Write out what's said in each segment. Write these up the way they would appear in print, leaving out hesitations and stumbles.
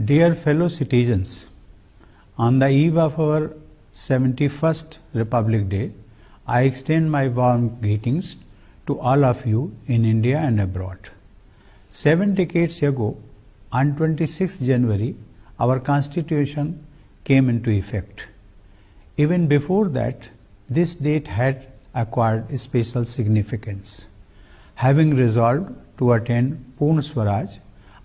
Dear fellow citizens, on the eve of our 71st Republic Day, I extend my warm greetings to all of you in India and abroad. 7 decades ago, on 26 January, our Constitution came into effect. Even before that, this date had acquired special significance. Having resolved to attain Purna Swaraj,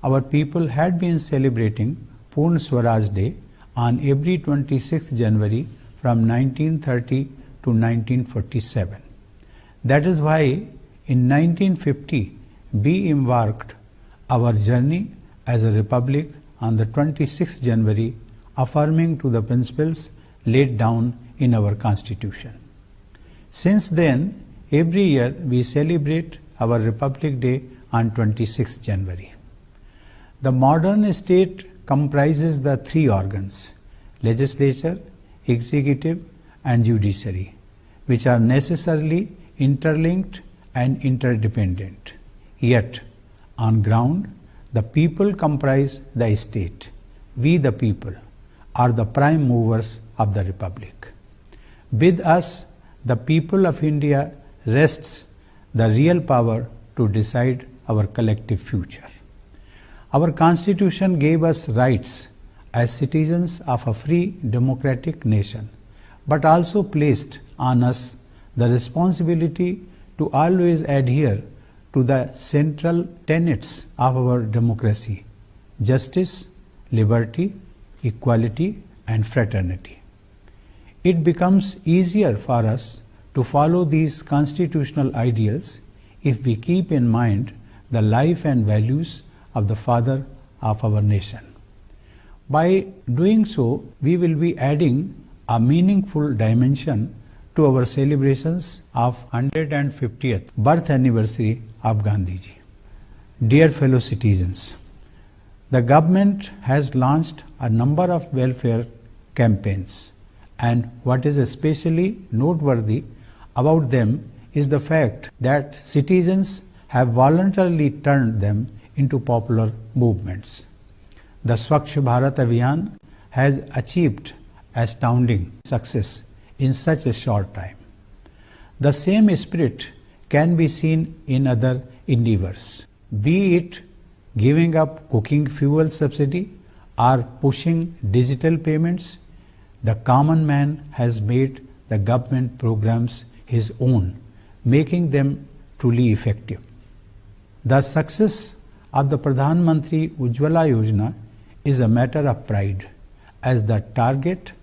our people had been celebrating Purna Swaraj Day on every 26th January from 1930 to 1947. That is why in 1950 we embarked our journey as a republic on the 26th January, affirming to the principles laid down in our Constitution. Since then, every year we celebrate our Republic Day on 26th January. The modern state comprises the three organs: legislature, executive, and judiciary, which are necessarily interlinked and interdependent. Yet, on ground, the people comprise the state. We, the people, are the prime movers of the republic. With us, the people of India, rests the real power to decide our collective future. Our Constitution gave us rights as citizens of a free democratic nation, but also placed on us the responsibility to always adhere to the central tenets of our democracy: justice, liberty, equality, and fraternity. It becomes easier for us to follow these constitutional ideals if we keep in mind the life and values of the father of our nation. By doing so, we will be adding a meaningful dimension to our celebrations of 150th birth anniversary of Gandhiji. Dear fellow citizens, the government has launched a number of welfare campaigns, and what is especially noteworthy about them is the fact that citizens have voluntarily turned them into popular movements. The Swachh Bharat Abhiyan has achieved astounding success in such a short time. The same spirit can be seen in other endeavors, be it giving up cooking fuel subsidy or pushing digital payments. The common man has made the government programs his own, making them truly effective. The success of the Pradhan Mantri Ujjwala Yojana is a matter of pride, as the target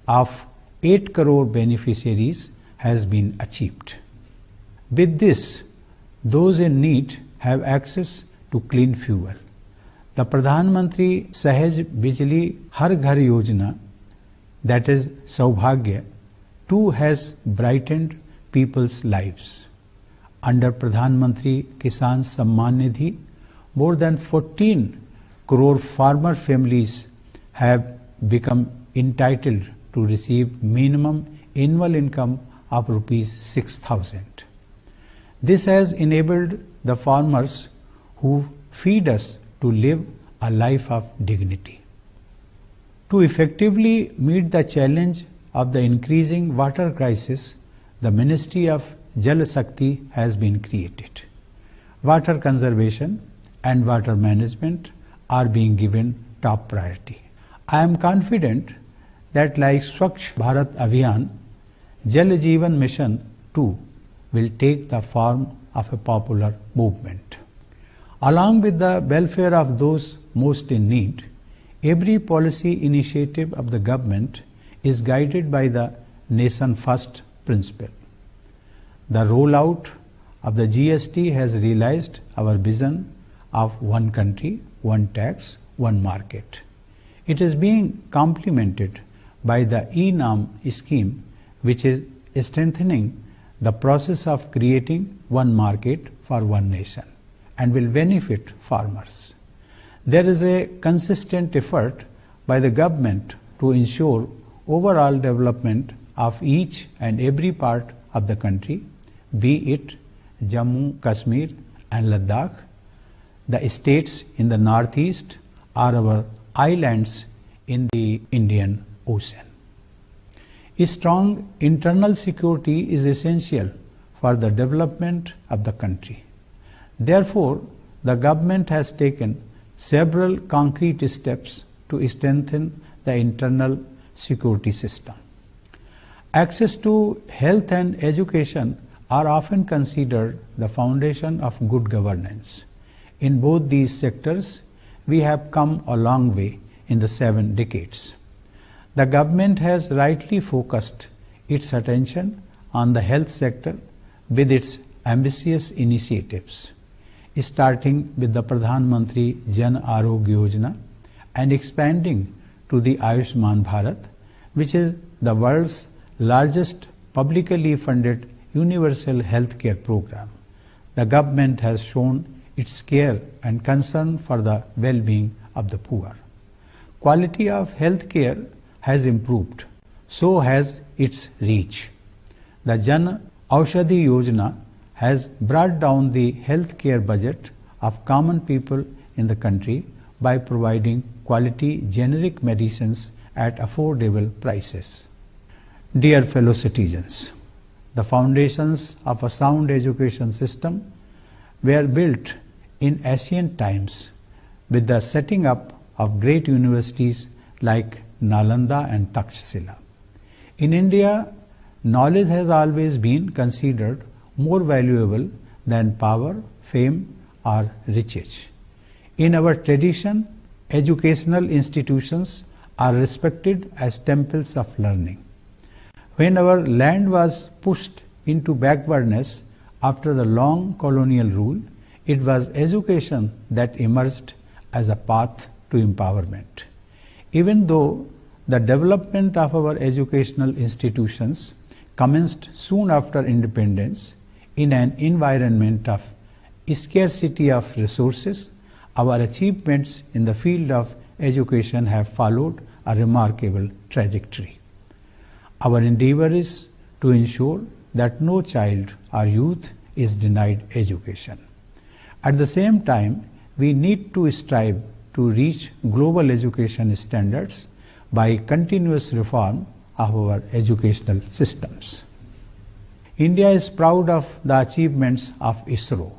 of 8 crore beneficiaries has been achieved. With this, those in need have access to clean fuel. The Pradhan Mantri Sahaj Bijli Har Ghar Yojana, that is Saubhagya, too has brightened people's lives. Under Pradhan Mantri Kisan Samman Nidhi, more than 14 crore farmer families have become entitled to receive minimum annual income of rupees 6,000. This has enabled the farmers who feed us to live a life of dignity. To effectively meet the challenge of the increasing water crisis, the Ministry of Jal Shakti has been created. Water conservation and water management are being given top priority. I am confident that, like Swachh Bharat Abhiyan, Jal Jeevan Mission too will take the form of a popular movement. Along with the welfare of those most in need, every policy initiative of the government is guided by the nation first principle. The rollout of the GST has realized our vision of one country, one tax, one market. It is being complemented by the e-Naam scheme, which is strengthening the process of creating one market for one nation and will benefit farmers. There is a consistent effort by the government to ensure overall development of each and every part of the country, be it Jammu, Kashmir and Ladakh. The states in the northeast are our islands in the Indian Ocean. A strong internal security is essential for the development of the country. Therefore, the government has taken several concrete steps to strengthen the internal security system. Access to health and education are often considered the foundation of good governance. In both these sectors, we have come a long way in the 7 decades. The government has rightly focused its attention on the health sector with its ambitious initiatives, starting with the Pradhan Mantri Jan Arogya Yojana and expanding to the Ayushman Bharat, which is the world's largest publicly funded universal health care program. The government has shown its care and concern for the well-being of the poor. Quality of health care has improved, so has its reach. The Jan Aushadhi Yojana has brought down the health care budget of common people in the country by providing quality generic medicines at affordable prices. Dear fellow citizens, the foundations of a sound education system were built in ancient times with the setting up of great universities like Nalanda and Takshashila. In India, knowledge has always been considered more valuable than power, fame, or riches. In our tradition, educational institutions are respected as temples of learning. When our land was pushed into backwardness after the long colonial rule, it was education that emerged as a path to empowerment. Even though the development of our educational institutions commenced soon after independence in an environment of scarcity of resources, our achievements in the field of education have followed a remarkable trajectory. Our endeavor is to ensure that no child or youth is denied education. At the same time, we need to strive to reach global education standards by continuous reform of our educational systems. India is proud of the achievements of ISRO.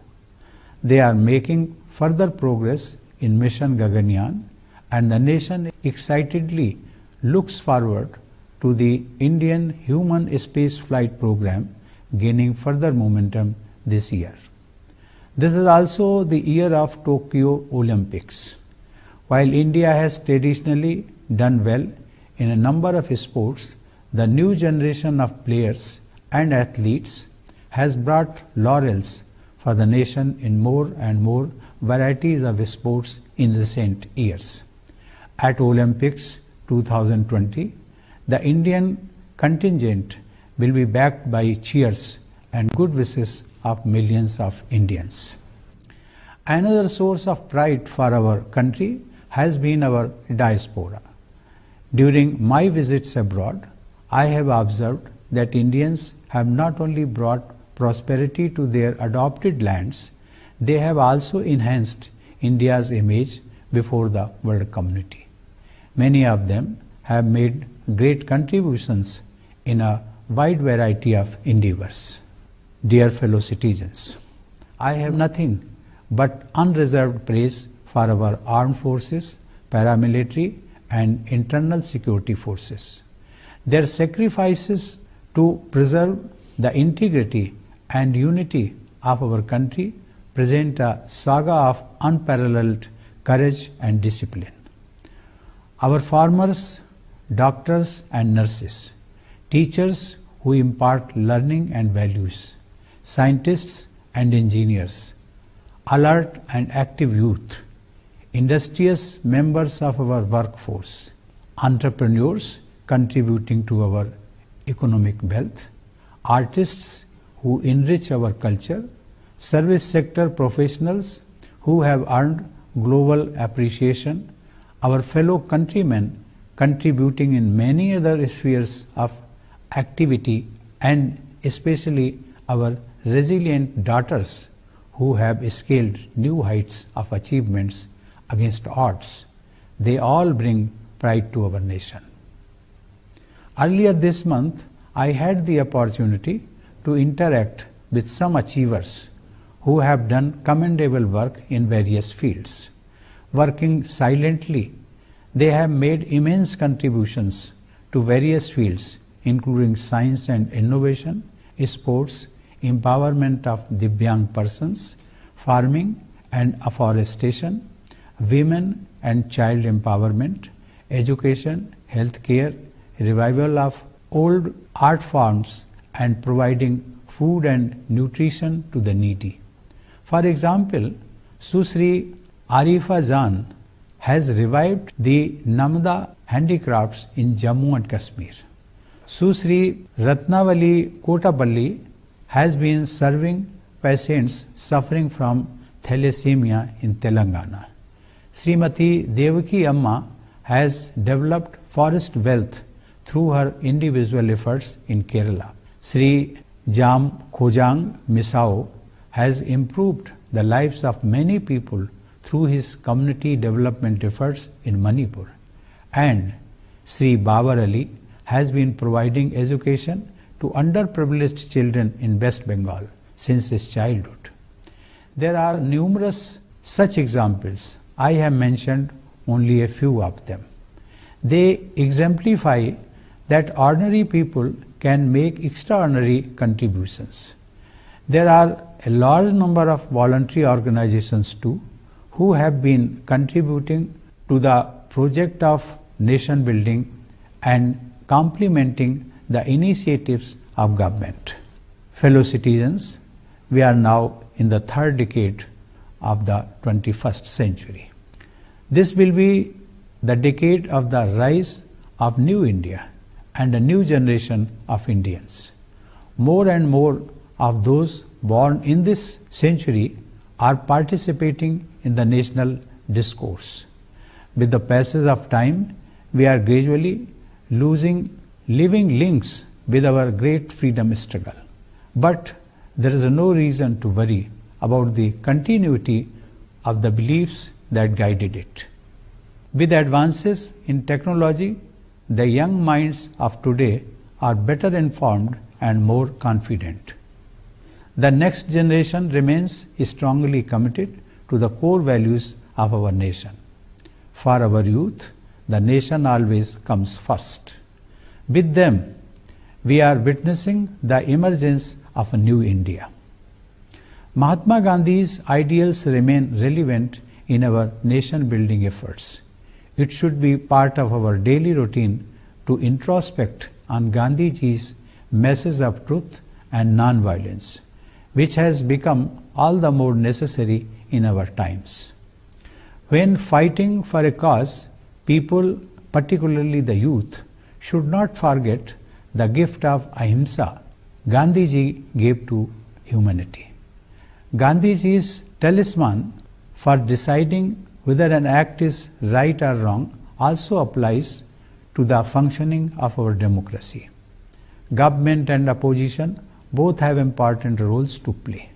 They are making further progress in Mission Gaganyaan, and the nation excitedly looks forward to the Indian human space flight program gaining further momentum this year. This is also the year of Tokyo Olympics. While India has traditionally done well in a number of sports, the new generation of players and athletes has brought laurels for the nation in more and more varieties of sports in recent years. At Olympics 2020, the Indian contingent will be backed by cheers and good wishes of millions of Indians. Another source of pride for our country has been our diaspora. During my visits abroad, I have observed that Indians have not only brought prosperity to their adopted lands, they have also enhanced India's image before the world community. Many of them have made great contributions in a wide variety of endeavors. Dear fellow citizens, I have nothing but unreserved praise for our armed forces, paramilitary and internal security forces. Their sacrifices to preserve the integrity and unity of our country present a saga of unparalleled courage and discipline. Our farmers, doctors and nurses, teachers who impart learning and values, scientists and engineers, alert and active youth, industrious members of our workforce, entrepreneurs contributing to our economic wealth, artists who enrich our culture, service sector professionals who have earned global appreciation, our fellow countrymen contributing in many other spheres of activity, and especially our resilient daughters who have scaled new heights of achievements against odds. They all bring pride to our nation. Earlier this month, I had the opportunity to interact with some achievers who have done commendable work in various fields. Working silently, they have made immense contributions to various fields, including science and innovation, sports, empowerment of Divyang persons, farming and afforestation, women and child empowerment, education, healthcare, revival of old art forms, and providing food and nutrition to the needy. For example, Susri Arifa Jan has revived the Namda handicrafts in Jammu and Kashmir. Susri Ratnavali Kotaballi has been serving patients suffering from thalassemia in Telangana. Srimati Devaki Amma has developed forest wealth through her individual efforts in Kerala. Sri Jam Khojang Misao has improved the lives of many people through his community development efforts in Manipur. And Sri Babar Ali has been providing education to underprivileged children in West Bengal since his childhood. There are numerous such examples. I have mentioned only a few of them. They exemplify that ordinary people can make extraordinary contributions. There are a large number of voluntary organizations too who have been contributing to the project of nation building and complementing the initiatives of government. Fellow citizens, we are now in the third decade of the 21st century. This will be the decade of the rise of New India and a new generation of Indians. More and more of those born in this century are participating in the national discourse. With the passage of time, we are gradually losing living links with our great freedom struggle. But there is no reason to worry about the continuity of the beliefs that guided it. With advances in technology, the young minds of today are better informed and more confident. The next generation remains strongly committed to the core values of our nation. For our youth, the nation always comes first. With them, we are witnessing the emergence of a new India. Mahatma Gandhi's ideals remain relevant in our nation-building efforts. It should be part of our daily routine to introspect on Gandhiji's message of truth and non-violence, which has become all the more necessary in our times. When fighting for a cause, people, particularly the youth, should not forget the gift of ahimsa Gandhiji gave to humanity. Gandhiji's talisman for deciding whether an act is right or wrong also applies to the functioning of our democracy. Government and opposition both have important roles to play.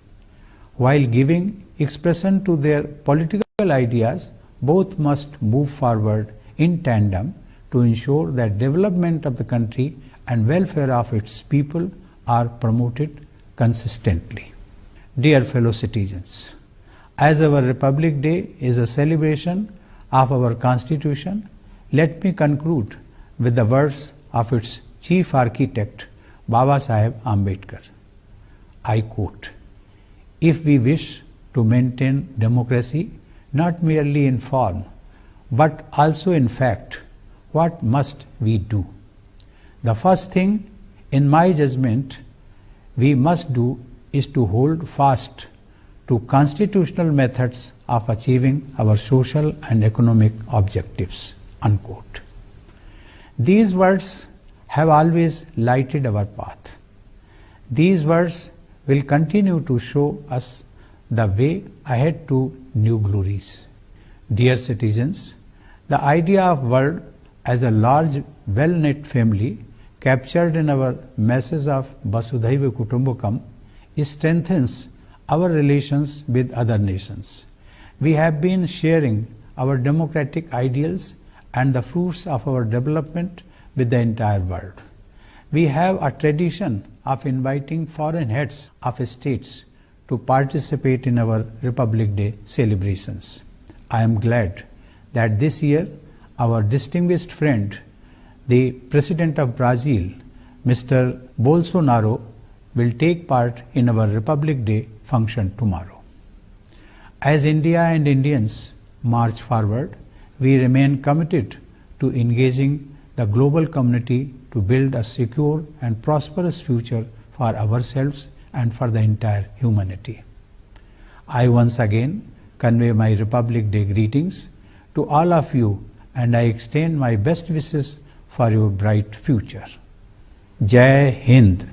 While giving expression to their political ideas, both must move forward in tandem to ensure that development of the country and welfare of its people are promoted consistently. Dear fellow citizens, as our Republic Day is a celebration of our Constitution, let me conclude with the words of its chief architect, Baba Saheb Ambedkar. I quote, "If we wish to maintain democracy not merely in form but also in fact, what must we do? The first thing, in my judgment, we must do is to hold fast to constitutional methods of achieving our social and economic objectives." Unquote. These words have always lighted our path. These words will continue to show us the way ahead to new glories. Dear citizens, the idea of world as a large, well-knit family captured in our message of Vasudhaiva Kutumbakam strengthens our relations with other nations. We have been sharing our democratic ideals and the fruits of our development with the entire world. We have a tradition of inviting foreign heads of states to participate in our Republic Day celebrations. I am glad that this year our distinguished friend, the President of Brazil, Mr. Bolsonaro, will take part in our Republic Day function tomorrow. As India and Indians march forward, we remain committed to engaging the global community to build a secure and prosperous future for ourselves and for the entire humanity. I once again convey my Republic Day greetings to all of you, and I extend my best wishes for your bright future. Jai Hind.